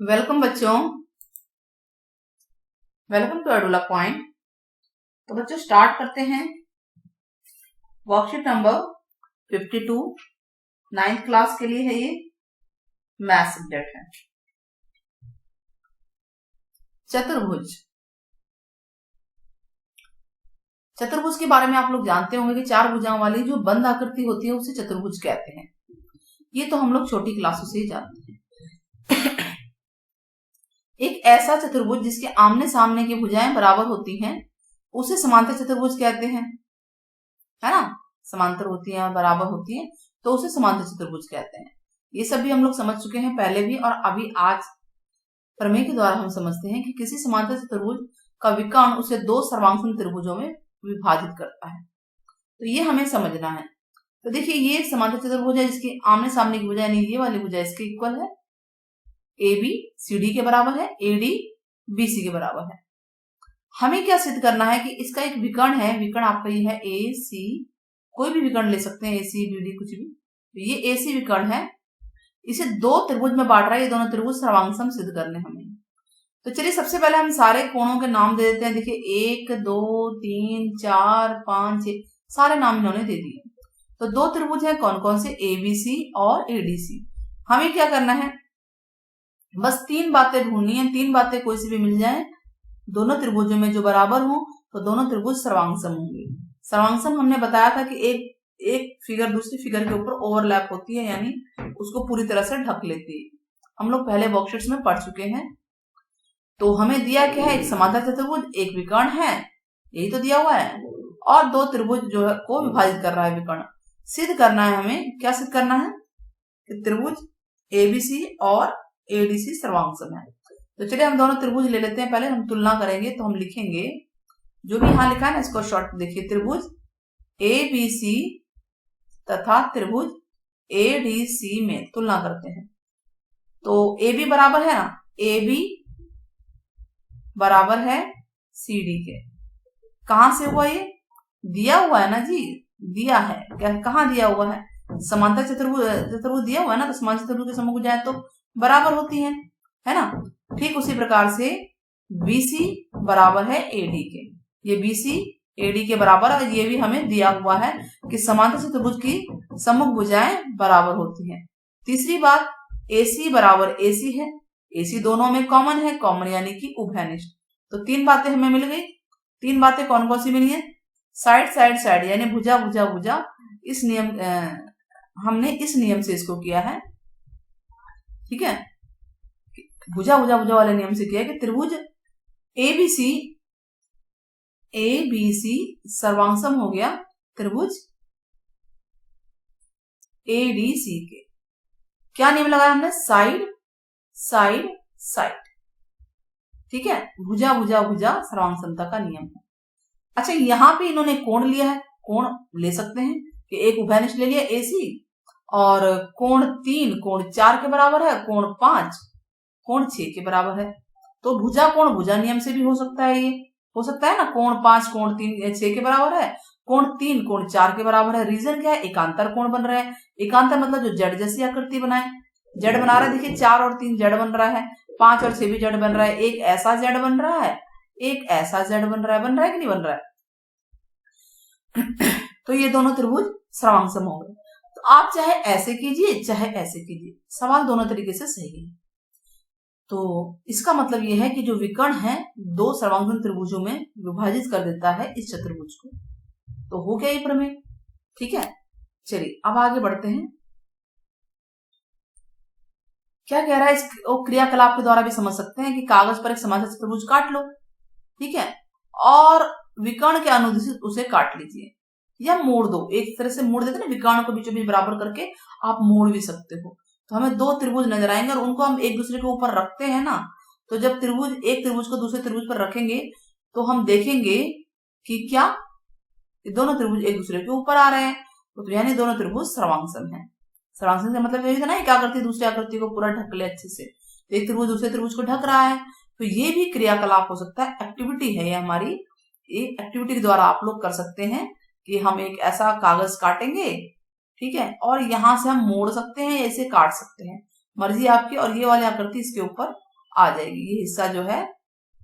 Welcome बच्चों, welcome to एडुला point. तो बच्चों स्टार्ट करते हैं। वर्कशीट नंबर 52 9th क्लास के लिए है। ये मैथ सब्जेक्ट है। चतुर्भुज। चतुर्भुज के बारे में आप लोग जानते होंगे कि चार भुजाओं वाली जो बंद आकृति होती है उसे चतुर्भुज कहते हैं। ये तो हम लोग छोटी क्लासों से ही जानते हैं। एक ऐसा चतुर्भुज जिसके आमने सामने की भुजाएं बराबर होती हैं उसे समांतर चतुर्भुज कहते हैं, है ना। समांतर होती हैं और बराबर होती हैं तो उसे समांतर चतुर्भुज कहते हैं। ये सब भी हम लोग समझ चुके हैं पहले भी, और अभी आज प्रमेय के द्वारा हम समझते हैं कि किसी समांतर चतुर्भुज का विकर्ण उसे दो सर्वांगसम त्रिभुजों में विभाजित करता है। तो ये हमें समझना है। तो देखिए, ये समांतर चतुर्भुज है जिसकी आमने सामने की भुजा यानी ये वाली भुजा इसके इक्वल है। ए बी सी डी के बराबर है, ए डी बी सी के बराबर है। हमें क्या सिद्ध करना है कि इसका एक विकर्ण है। विकर्ण आपका ये है ए सी, कोई भी विकर्ण ले सकते हैं, ए सी बी डी कुछ भी। तो ये ए सी विकर्ण है, इसे दो त्रिभुज में बांट रहा है। ये दोनों त्रिभुज सर्वांगसम सिद्ध करने हमें। तो चलिए सबसे पहले हम सारे कोणों के नाम दे देते हैं। देखिए 1 2 3 4 5 6 सारे नाम इन्होंने दे दिए। तो दो त्रिभुज है, कौन कौन से? ए बी सी और ए डी सी। हमें क्या करना है, बस तीन बातें ढूंढनी है। तीन बातें कोई सी भी मिल जाए, दोनों त्रिभुजों में जो बराबर हो तो दोनों त्रिभुज सर्वांगसम होंगे। सर्वांगसम हमने बताया था कि एक फिगर दूसरी फिगर के ऊपर ओवरलैप होती है, यानी उसको पूरी तरह से ढक लेती है। हम लोग पहले वर्कशीट्स में पढ़ चुके हैं। तो हमें दिया क्या है, एक समांतर चतुर्भुज, एक विकर्ण है, यही तो दिया हुआ है, और दो त्रिभुज जो है को विभाजित कर रहा है विकर्ण। सिद्ध करना है हमें, क्या सिद्ध करना है कि त्रिभुज एबीसी और एडीसी सर्वांगसम है। तो चलिए हम दोनों त्रिभुज ले लेते हैं। पहले हम तुलना करेंगे तो हम लिखेंगे जो भी यहां लिखा है ना, इसको शॉर्ट देखिए। त्रिभुज एबीसी तथा त्रिभुज एडीसी में तुलना करते हैं। तो ए बी बराबर है ना, ए बी बराबर है सी डी के। कहां से हुआ ये? दिया हुआ है ना जी, दिया है। क्या कहां दिया हुआ है? समांतर चतुर्भुज दिया हुआ है ना, तो समांतर चतुर्भुज के समूह जाए तो बराबर होती है ना। ठीक उसी प्रकार से BC बराबर है AD के। ये BC AD के बराबर है। ये भी हमें दिया हुआ है कि समांतर चतुर्भुज की सम्मुख भुजाएं बराबर होती हैं। तीसरी बात, AC बराबर AC है। AC दोनों में कॉमन है, कॉमन यानी कि उभयनिष्ठ। तो तीन बातें हमें मिल गई। तीन बातें कौन कौन सी मिली है? साइड साइड साइड यानी भुजा भुजा भुजा। इस नियम हमने इस नियम से इसको किया है, ठीक है। भुजा भुजा भुजा वाले नियम से किया है कि त्रिभुज एबीसी सर्वांगसम हो गया त्रिभुज एडीसी के। क्या नियम लगाया हमने? साइड साइड साइड, ठीक है। भुजा भुजा भुजा सर्वांगसमता का नियम है। अच्छा, यहां पे इन्होंने कोण लिया है। कोण ले सकते हैं कि एक उभयनिष्ठ ले लिया AC, और कोण 3 कोण 4 के बराबर है, कोण 5 कोण 6 के बराबर है। तो भुजा कोण भुजा नियम से भी हो सकता है। ये हो सकता है ना, कोण 5 कोण 3 6 के बराबर है, कोण 3 कोण 4 के बराबर है। रीजन क्या है? एकांतर कोण बन रहा है। एकांतर मतलब जो जड़ जैसी आकृति बनाए, जड़ बना रहा है। देखिए 4 और 3 जड़ बन रहा है, 5 और 6 भी जड़ बन रहा है। एक ऐसा जड़ बन रहा है, एक ऐसा जड़ बन रहा है कि नहीं बन रहा है? तो ये दोनों त्रिभुज सर्वांगसम हो गए। तो आप चाहे ऐसे कीजिए चाहे ऐसे कीजिए, सवाल दोनों तरीके से सही है। तो इसका मतलब यह है कि जो विकर्ण है दो सर्वांगसम त्रिभुजों में विभाजित कर देता है इस चतुर्भुज को। तो हो गया ये प्रमेय, ठीक है। चलिए अब आगे बढ़ते हैं। क्या कह रहा है? इस क्रियाकलाप के द्वारा भी समझ सकते हैं कि कागज पर एक समांतर चतुर्भुज काट लो, ठीक है, और विकर्ण के अनुदिश उसे काट लीजिए या मोड़ दो। एक तरह से मोड़ देते ना, विकर्ण को बीचों बीच बराबर करके आप मोड़ भी सकते हो। तो हमें दो त्रिभुज नजर आएंगे और उनको हम एक दूसरे के ऊपर रखते हैं ना। तो जब एक त्रिभुज को दूसरे त्रिभुज पर रखेंगे तो हम देखेंगे कि क्या दोनों त्रिभुज एक दूसरे के ऊपर आ रहे हैं। तो यानी दोनों त्रिभुज सर्वांगसम है। सर्वांगसम का मतलब यही था ना, एक आकृति दूसरी आकृति को पूरा ढक ले अच्छे से। एक त्रिभुज दूसरे त्रिभुज को ढक रहा है। तो ये भी क्रियाकलाप हो सकता है, एक्टिविटी है ये हमारी। एक एक्टिविटी के द्वारा आप लोग कर सकते हैं कि हम एक ऐसा कागज काटेंगे, ठीक है, और यहां से हम मोड़ सकते हैं, ऐसे काट सकते हैं, मर्जी आपकी। और ये वाली आकृति इसके ऊपर आ जाएगी। ये हिस्सा जो है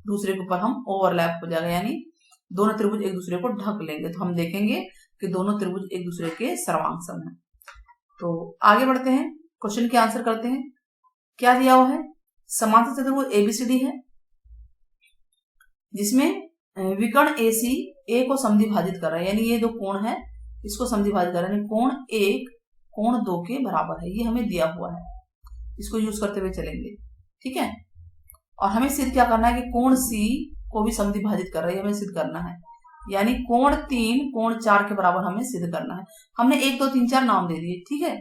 दूसरे के ऊपर हम ओवरलैप हो जाएगा, यानी दोनों त्रिभुज एक दूसरे को ढक लेंगे। तो हम देखेंगे कि दोनों त्रिभुज एक दूसरे के सर्वांगसम है। तो आगे बढ़ते हैं, क्वेश्चन के आंसर करते हैं। क्या दिया हुआ है? समांतर चतुर्भुज एबीसीडी है जिसमें विकर्ण एसी ए को समद्विभाजित कर रहा है, यानी ये जो कोण है इसको समद्विभाजित कर रहा है, कोण 1 कोण 2 के बराबर है। ये हमें दिया हुआ है, इसको यूज करते हुए चलेंगे, ठीक है। और हमें सिद्ध क्या करना है कि कोण सी को भी समद्विभाजित कर रहा है, हमें सिद्ध करना है, यानी कोण 3 कोण 4 के बराबर हमें सिद्ध करना है। हमने 1 2 3 4 नाम दे दिए, ठीक है।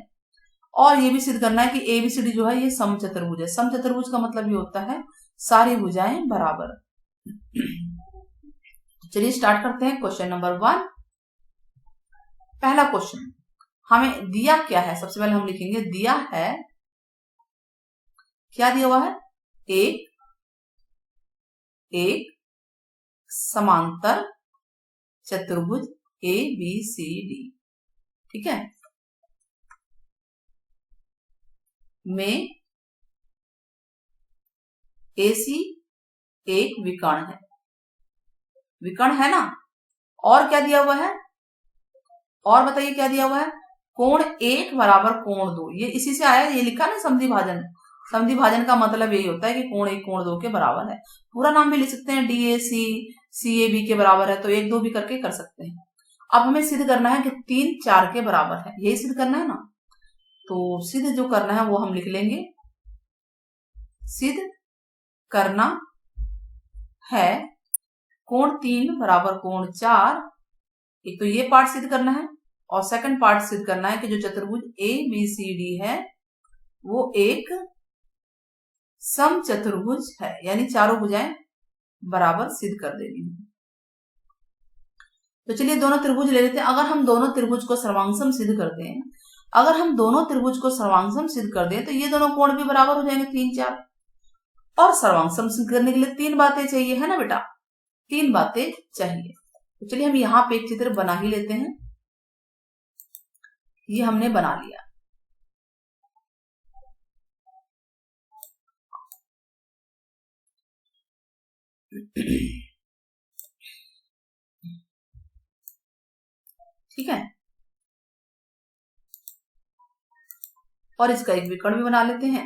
और ये भी सिद्ध करना है कि एबीसीडी जो है ये समचतुर्भुज है। समचतुर्भुज का मतलब ये होता है सारी भुजाएं बराबर। चलिए स्टार्ट करते हैं क्वेश्चन नंबर 1। पहला क्वेश्चन हमें दिया क्या है, सबसे पहले हम लिखेंगे दिया है, क्या दिया हुआ है? एक समांतर चतुर्भुज ए बी सी डी, ठीक है, में एसी एक विकर्ण है। विकर्ण है ना। और क्या दिया हुआ है? और बताइए क्या दिया हुआ है? कोण 1 बराबर कोण 2, ये इसी से आया, ये लिखा ना समद्विभाजन। समद्विभाजन का मतलब यही होता है कि कोण 1 कोण 2 के बराबर है। पूरा नाम भी लिख सकते हैं, डीएसी सीएबी के बराबर है, तो 1 2 भी करके कर सकते हैं। अब हमें सिद्ध करना है कि 3 4 के बराबर है, यही सिद्ध करना है ना। तो सिद्ध जो करना है वो हम लिख लेंगे, सिद्ध करना है कोण 3 बराबर कोण 4। एक तो ये पार्ट सिद्ध करना है और सेकंड पार्ट सिद्ध करना है कि जो चतुर्भुज ए बी सी डी है वो एक समचतुर्भुज है, यानी चारों भुजाएं बराबर सिद्ध कर देनी है। तो चलिए दोनों त्रिभुज ले लेते हैं। अगर हम दोनों त्रिभुज को सर्वांगसम सिद्ध करते हैं, अगर हम दोनों त्रिभुज को सर्वांगसम सिद्ध कर दें तो ये दोनों कोण भी बराबर हो जाएंगे 3 4। और सर्वांगसम सिद्ध करने के लिए 3 बातें चाहिए, है ना बेटा, 3 बातें चाहिए। तो चलिए हम यहाँ पे एक चित्र बना ही लेते हैं। ये हमने बना लिया। ठीक है, और इसका एक विकर्ण भी बना लेते हैं।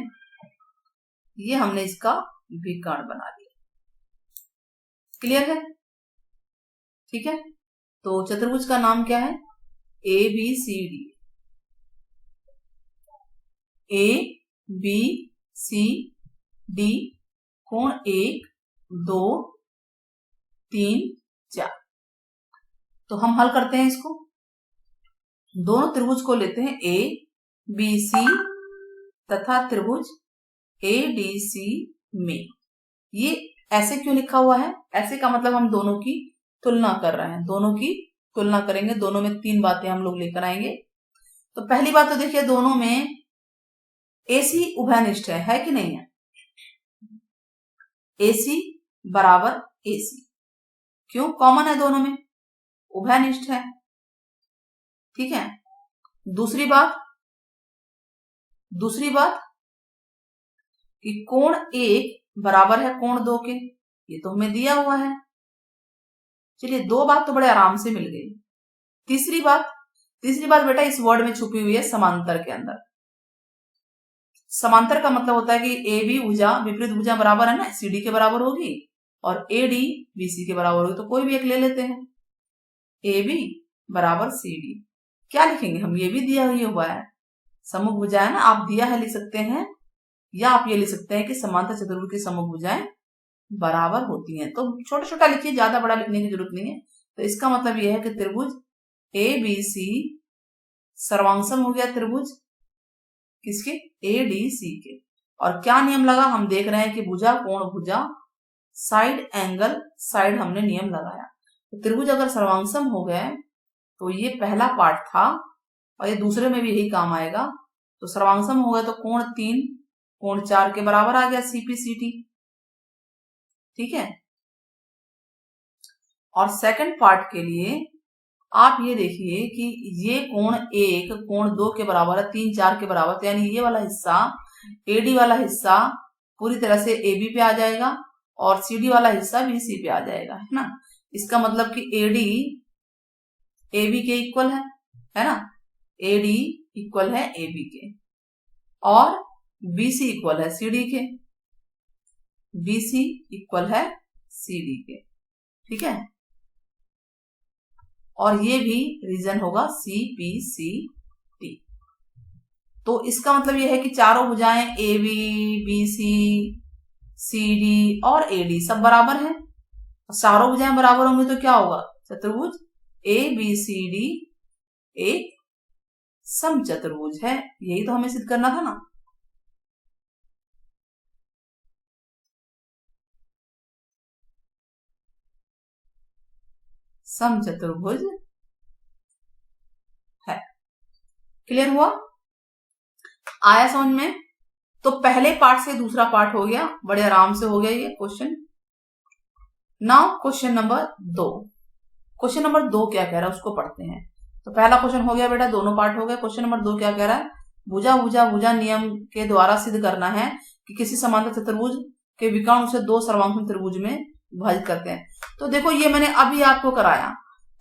ये हमने इसका विकर्ण बना लिया। क्लियर है? ठीक है, तो चतुर्भुज का नाम क्या है? A B C D. A B C D, कोण 1 2 3 4। तो हम हल करते हैं इसको। दोनों त्रिभुज को लेते हैं ए बी सी तथा त्रिभुज ए डी सी में। ये ऐसे क्यों लिखा हुआ है? ऐसे का मतलब हम दोनों की तुलना कर रहे हैं, दोनों की तुलना करेंगे, दोनों में 3 बातें हम लोग लेकर आएंगे। तो पहली बात तो देखिए, दोनों में एसी उभयनिष्ठ है कि नहीं है? एसी बराबर एसी, क्यों? कॉमन है दोनों में, उभयनिष्ठ है, ठीक है। दूसरी बात कि कोण 1 बराबर है कोण 2 के, ये तो हमें दिया हुआ है। चलिए 2 बात तो बड़े आराम से मिल गई। तीसरी बात बेटा इस वर्ड में छुपी हुई है, समांतर के अंदर। समांतर का मतलब होता है कि ए बी भुजा विपरीत भुजा बराबर है ना, सी डी के बराबर होगी, और ए डी बी सी के बराबर होगी। तो कोई भी एक ले लेते हैं, ए बी बराबर सी डी। क्या लिखेंगे हम? ये भी दिया हुआ है, समूह भुजा है ना, आप दिया है लिख सकते हैं, या आप ये लिख सकते हैं कि समांतर चतुर्भुज की समूह भुजाएं बराबर होती हैं। तो छोटा छोटा लिखिए, ज्यादा बड़ा लिखने की जरूरत नहीं है। तो इसका मतलब यह है कि त्रिभुज ए बी सी सर्वांगसम हो गया त्रिभुज किसके? ए डी सी के। और क्या नियम लगा? हम देख रहे हैं कि भुजा कोण भुजा साइड एंगल साइड, हमने नियम लगाया। तो त्रिभुज अगर सर्वांगसम हो गए तो ये पहला पार्ट था, और ये दूसरे में भी यही काम आएगा। तो सर्वांगसम हो गया तो कोण 3 कोण 4 के बराबर आ गया सीपीसीटी, ठीक है। और सेकंड पार्ट के लिए आप ये देखिए कि ये कोण 1 कोण 2 के बराबर है, 3 4 के बराबर, तो यानी ये वाला हिस्सा एडी वाला हिस्सा पूरी तरह से AB पे आ जाएगा और CD वाला हिस्सा BC पे आ जाएगा, है ना। इसका मतलब कि AD AB के इक्वल है ना। AD इक्वल है AB के और BC इक्वल है CD के, BC इक्वल है CD के, ठीक है। और ये भी रीजन होगा CPCD। तो इसका मतलब ये है कि चारों भुजाएं AB, BC, CD और AD सब बराबर हैं। चारों भुजाएं बराबर होंगी तो क्या होगा, चतुर्भुज ABCD एक समचतुर्भुज है। यही तो हमें सिद्ध करना था ना। समचतुर्भुज है। क्लियर हुआ, आया समझ में। तो पहले पार्ट से दूसरा पार्ट हो गया, बड़े आराम से हो गया ये question. Now question number 2। Question number 2 क्या कह रहा है उसको पढ़ते हैं। तो पहला क्वेश्चन हो गया बेटा, दोनों पार्ट हो गए। क्वेश्चन नंबर 2 क्या कह रहा है, भुजा भुजा भुजा नियम के द्वारा सिद्ध करना है कि किसी समांतर चतुर्भुज के विकर्ण उसे दो सर्वांगीण त्रिभुज में विभाजित करते हैं। तो देखो ये मैंने अभी आपको कराया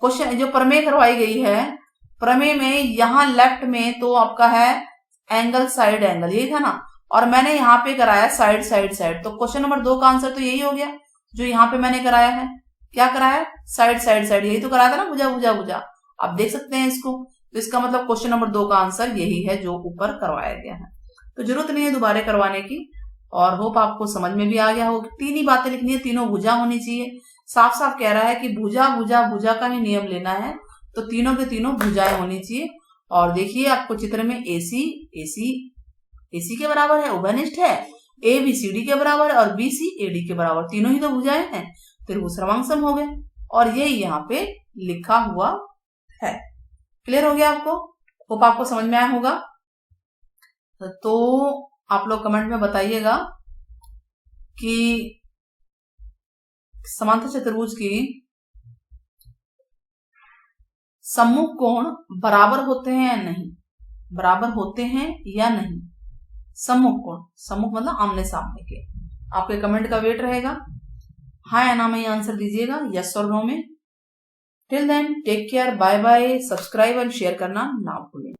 क्वेश्चन, जो प्रमेय करवाई गई है, प्रमेय में यहाँ लेफ्ट में तो आपका है एंगल साइड एंगल, यही था ना। और मैंने यहाँ पे कराया साइड साइड साइड। तो क्वेश्चन नंबर 2 का आंसर तो यही हो गया जो यहाँ पे मैंने कराया है। क्या कराया, साइड साइड साइड, यही तो कराया था ना, भुजा भुजा भुजा। आप देख सकते हैं इसको। तो इसका मतलब क्वेश्चन नंबर 2 का आंसर यही है जो ऊपर करवाया गया है। तो जरूरत नहीं है दोबारा करवाने की। और होप आपको समझ में भी आ गया होगा। 3 ही बातें लिखनी है, तीनों भुजा होनी चाहिए। साफ साफ कह रहा है कि भुजा भुजा भुजा का ही नियम लेना है, तो तीनों के तीनों भुजाएं होनी चाहिए। और देखिए आपको चित्र में AC के बराबर है, उभयनिष्ठ है, AB CD के बराबर है और BC AD के बराबर, तीनों ही तो भुजाएं हैं, त्रिभुज सर्वांगसम हो गए। और ये यहाँ पे लिखा हुआ है। क्लियर हो गया आपको, होप आपको समझ में आया होगा। तो आप लोग कमेंट में बताइएगा कि समांतर चतुर्भुज की सम्मुख कोण बराबर होते हैं या नहीं, बराबर होते हैं या नहीं। सम्मुख कोण, सम्मुख मतलब आमने सामने के। आपके कमेंट का वेट रहेगा, हाँ या ना में आंसर दीजिएगा, यस और नो में। Till then take care, bye bye, subscribe and share करना ना भूलें।